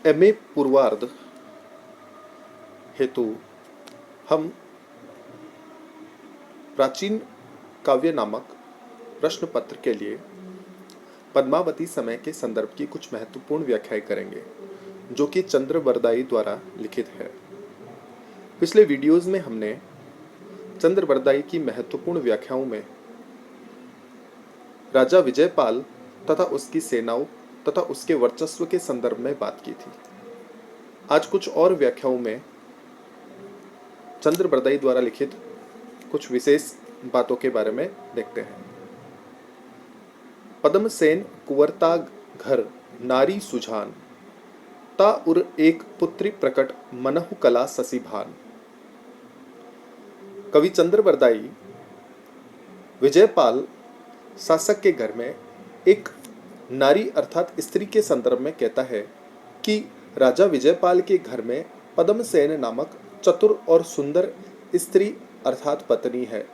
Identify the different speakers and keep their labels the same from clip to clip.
Speaker 1: MA पूर्वार्ध हेतु हम प्राचीन काव्य नामक प्रश्न पत्र के लिए पद्मावती समय के संदर्भ की कुछ महत्वपूर्ण व्याख्याएं करेंगे, जो कि चंद्रवरदाई द्वारा लिखित है। पिछले वीडियोज में हमने चंद्रवरदाई की महत्वपूर्ण व्याख्याओं में राजा विजयपाल तथा उसकी सेनाओं तथा उसके वर्चस्व के संदर्भ में बात की थी। आज कुछ और व्याख्याओं में चंद्रवरदाई द्वारा लिखित कुछ विशेष बातों के बारे में देखते हैं। पद्मसेन कुंवरता घर नारी सुजान, ता उर एक पुत्री प्रकट मनहु कला ससी भान। कवि चंद्रवरदाई विजयपाल शासक के घर में एक नारी अर्थात स्त्री के संदर्भ में कहता है कि राजा विजयपाल के घर में पद्मसेन नामक चतुर और सुंदर स्त्री अर्थात पत्नी है।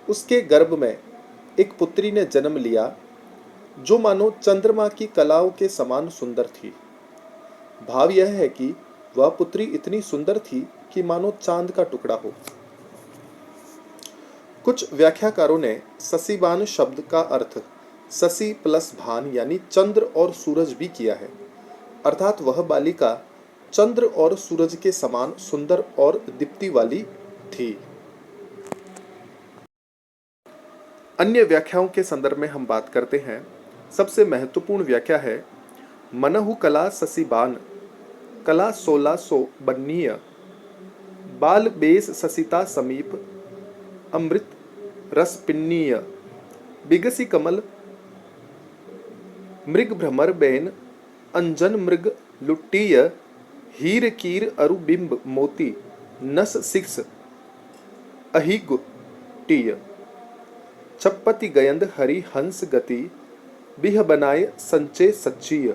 Speaker 1: उसके गर्भ में एक पुत्री ने जन्म लिया जो मानो चंद्रमा की कलाओं के समान सुंदर थी। भाव यह है कि वह पुत्री इतनी सुंदर थी कि मानो चांद का टुकड़ा हो। कुछ व्याख्याकारों ने शशिबान शब्द का अर्थ शशि प्लस भान यानी चंद्र और सूरज भी किया है, अर्थात वह बालिका चंद्र और सूरज के समान सुंदर और दीप्ति वाली थी। अन्य व्याख्याओं के संदर्भ में हम बात करते हैं। सबसे महत्वपूर्ण व्याख्या है मनहु कला शशिबान, कला 1600 बन्नीय, बाल बेस शशिता समीप, अमृत रस पिन्नीय, बिगसी कमल मृग भ्रमर बेन, अंजन मृग लुट्टीय, हीर कीर अरुबिंब मोती, नस सिक्स अहिगु टीय, छप्पति गयंद हरि हंस गति, बिह बनाय संचय सच्चीय,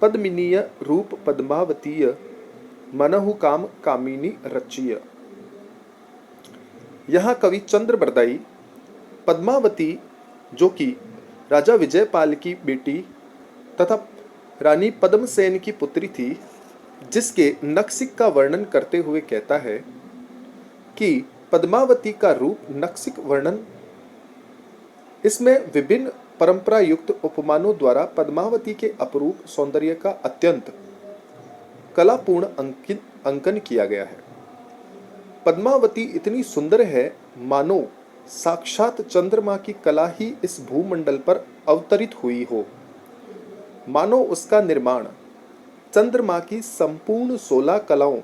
Speaker 1: पद्मिनीय रूप पद्मावतीय, मनहु काम कामिनी रचिय। यहाँ कवि चंद्रवरदाई पद्मावती जो कि राजा विजयपाल की बेटी तथा रानी पद्मसेन की पुत्री थी, जिसके नक्सिक का वर्णन करते हुए कहता है कि पद्मावती का रूप नक्सिक वर्णन, इसमें विभिन्न परंपरा युक्त उपमानों द्वारा पद्मावती के अपरूप सौंदर्य का अत्यंत कलापूर्ण अंकन किया गया है। पद्मावती इतनी सुंदर है मानो साक्षात चंद्रमा की कला ही इस भूमंडल पर अवतरित हुई हो, मानो उसका निर्माण चंद्रमा की संपूर्ण 16 कलाओं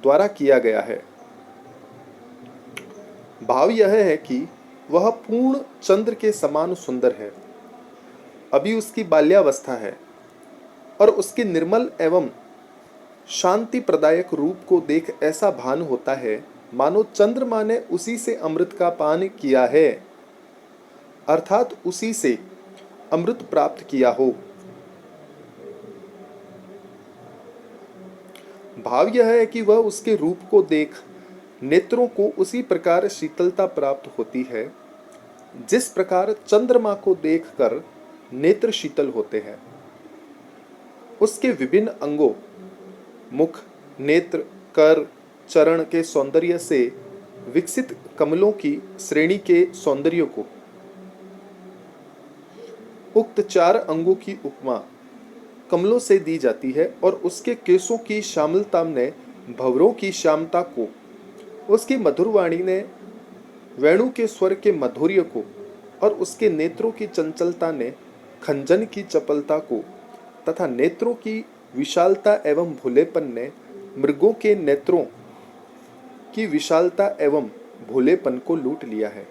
Speaker 1: द्वारा किया गया है। भाव यह है कि वह पूर्ण चंद्र के समान सुंदर है। अभी उसकी बाल्यावस्था है और उसके निर्मल एवं शांति प्रदायक रूप को देख ऐसा भान होता है मानो चंद्रमा ने उसी से अमृत का पान किया है, अर्थात उसी से अमृत प्राप्त किया हो। भाव यह है कि वह उसके रूप को देख नेत्रों को उसी प्रकार शीतलता प्राप्त होती है जिस प्रकार चंद्रमा को देखकर नेत्र शीतल होते हैं। उसके विभिन्न अंगों मुख, नेत्र, कर, चरण के सौंदर्य से विकसित कमलों की श्रेणी के सौंदर्य को उक्त 4 अंगों की उपमा कमलों से दी जाती है और उसके केशों की श्यामलता ने भंवरों की श्यामता को, उसकी मधुरवाणी ने वेणु के स्वर के माधुर्य को और उसके नेत्रों की चंचलता ने खंजन की चपलता को तथा नेत्रों की विशालता एवं भोलेपन ने मृगों के नेत्रों की विशालता एवं भोलेपन को लूट लिया है।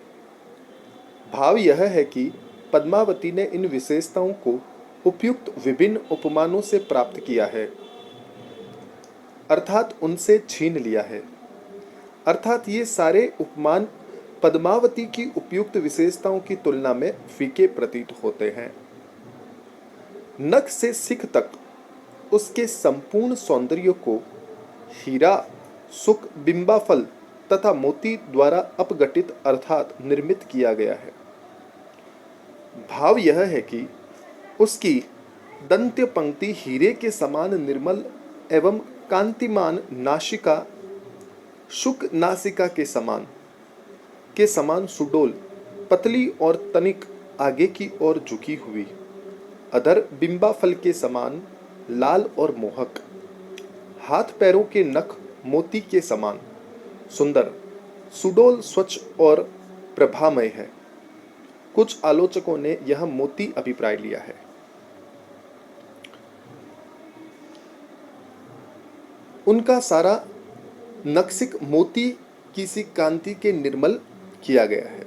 Speaker 1: भाव यह है कि पद्मावती ने इन विशेषताओं को उपयुक्त विभिन्न उपमानों से प्राप्त किया है, अर्थात उनसे छीन लिया है, अर्थात ये सारे उपमान पद्मावती की उपयुक्त विशेषताओं की तुलना में फीके प्रतीत होते हैं। नख से सिख तक उसके संपूर्ण सौंदर्य को हीरा, सुख, बिंबाफल तथा मोती द्वारा अपघटित अर्थात निर्मित किया गया है। भाव यह है कि उसकी दंत्य पंक्ति हीरे के समान निर्मल एवं कांतिमान नासिका शुक नासिका के समान सुडोल, पतली और तनिक आगे की ओर झुकी हुई, अधर बिंबा फल के समान लाल और मोहक, हाथ पैरों के नख मोती के समान सुंदर, सुडोल स्वच्छ और प्रभामय है। कुछ आलोचकों ने यह मोती अभिप्राय लिया है। उनका सारा नक्सिक मोती की सी कांति के निर्मल किया गया है।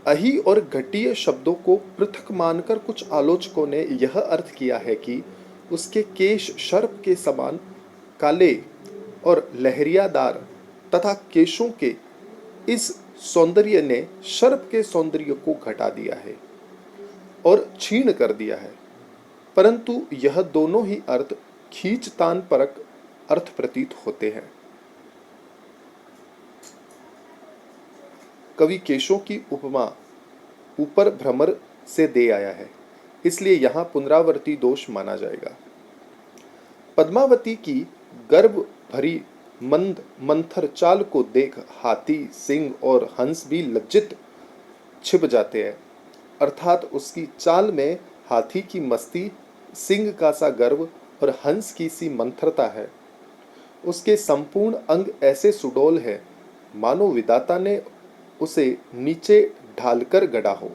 Speaker 1: अहि और घटिय शब्दों को पृथक मानकर कुछ आलोचकों ने यह अर्थ किया है कि उसके केश सर्प के समान काले और लहरियादार तथा केशों के इस सौंदर्य ने सर्प के सौंदर्य को घटा दिया है और क्षीण कर दिया है। परंतु यह दोनों ही अर्थ खींचतान परक अर्थ प्रतीत होते हैं। कवि केशों की उपमा ऊपर भ्रमर से दे आया है, इसलिए यहां पुनरावर्ती दोष माना जाएगा। पद्मावती की गर्भ भरी मंद मंथर चाल को देख हाथी, सिंह और हंस भी लज्जित छिप जाते हैं। अर्थात उसकी चाल में हाथी की मस्ती, सिंह का सा गर्व और हंस की सी मंथरता है। उसके संपूर्ण अंग ऐसे सुडौल है मानो विधाता ने उसे नीचे ढालकर गढ़ा हो।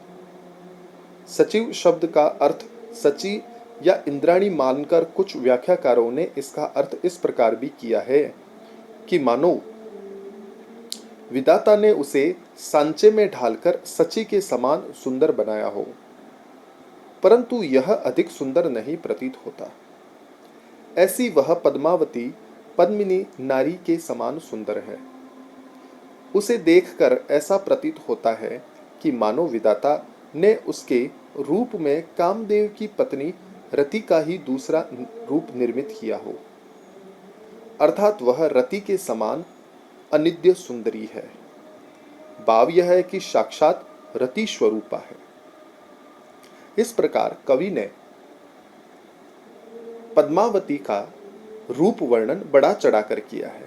Speaker 1: सचिव शब्द का अर्थ सची या इंद्राणी मानकर कुछ व्याख्याकारों ने इसका अर्थ इस प्रकार भी किया है कि मानो विधाता ने उसे सांचे में ढालकर सची के समान सुंदर बनाया हो, परंतु यह अधिक सुंदर नहीं प्रतीत होता। ऐसी वह पद्मावती पद्मिनी नारी के समान सुंदर है। उसे देखकर ऐसा प्रतीत होता है कि मानो विधाता ने उसके रूप में कामदेव की पत्नी रति का ही दूसरा रूप निर्मित किया हो, अर्थात वह रति के समान अनिद्य सुंदरी है। भाव यह है कि साक्षात रति स्वरूपा है। इस प्रकार कवि ने पद्मावती का रूप वर्णन बड़ा चढ़ाकर किया है।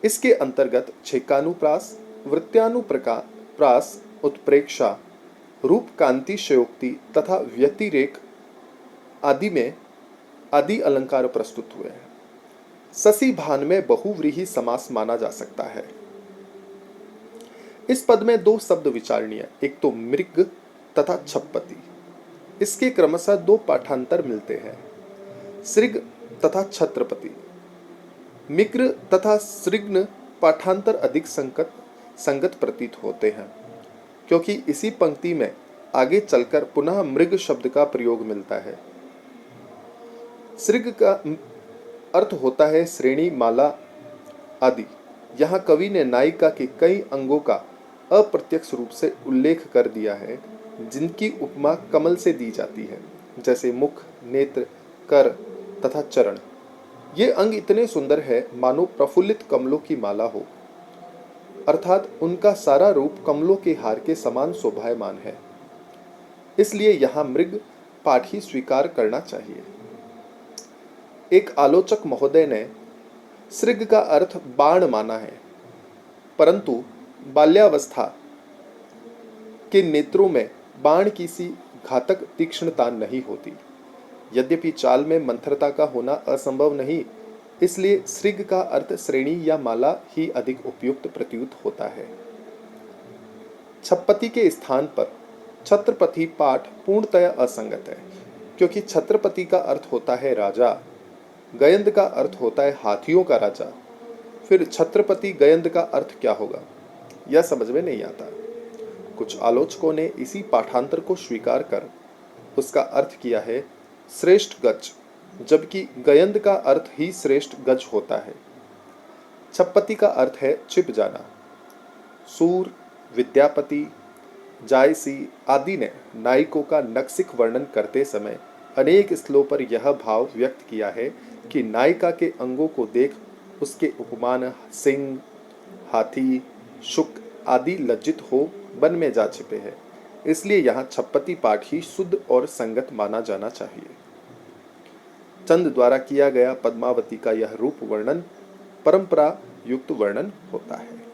Speaker 1: इसके अंतर्गत छेकानुप्रास, वृत्त्यानुप्रास, उत्प्रेक्षा, रूप कांति शयोक्ति तथा व्यतिरेक आदि में आदि अलंकार प्रस्तुत हुए हैं। ससी भान में बहुव्रीहि समास माना जा सकता है। इस पद में दो शब्द विचारणीय, एक तो मृग तथा छपपति। इसके क्रमशः दो पाठांतर मिलते हैं, सृग तथा छत्रपति। मिक्र तथा सृग्न पाठांतर अधिक संगत प्रतीत होते हैं, क्योंकि इसी पंक्ति में आगे चलकर पुनः मृग शब्द का प्रयोग मिलता है। सृग का अर्थ होता है श्रेणी, माला आदि। यहाँ कवि ने नायिका के कई अंगों का अप्रत्यक्ष रूप से उल्लेख कर दिया है, जिनकी उपमा कमल से दी जाती है, जैसे मुख, नेत्र, कर तथा चरण। ये अंग इतने सुंदर है मानो प्रफुल्लित कमलों की माला हो, अर्थात उनका सारा रूप कमलों के हार के समान शोभायमान है। इसलिए यहाँ मृग पाठ ही स्वीकार करना चाहिए। एक आलोचक महोदय ने सृग का अर्थ बाण माना है, परंतु बाल्यावस्था के नेत्रों में बाण की सी घातक तीक्ष्णता नहीं होती। यद्यपि चाल में मंथरता का होना असंभव नहीं, इसलिए सृग का अर्थ श्रेणी या माला ही अधिक उपयुक्त प्रतीत होता है। छपपति के स्थान पर छत्रपति पाठ पूर्णतया असंगत है, क्योंकि छत्रपति का अर्थ होता है राजा, गयंद का अर्थ होता है हाथियों का राजा। फिर छत्रपति गयंद का अर्थ क्या होगा, यह समझ में नहीं आता। कुछ आलोचकों ने इसी पाठांतर को स्वीकार कर उसका अर्थ किया है श्रेष्ठ गज, जबकि गयंद का अर्थ ही श्रेष्ठ गज होता है। छपपति का अर्थ है छिप जाना। सूर, विद्यापति, जायसी आदि ने नायकों का नक्सिक वर्णन करते समय अनेक स्थलों पर यह भाव व्यक्त किया है कि नायिका के अंगों को देख उसके उपमान सिंह, हाथी, शुक आदि लज्जित हो वन में जा छिपे हैं। इसलिए यहाँ छप्पति पाठ ही शुद्ध और संगत माना जाना चाहिए। चंद द्वारा किया गया पद्मावती का यह रूप वर्णन परंपरा युक्त वर्णन होता है।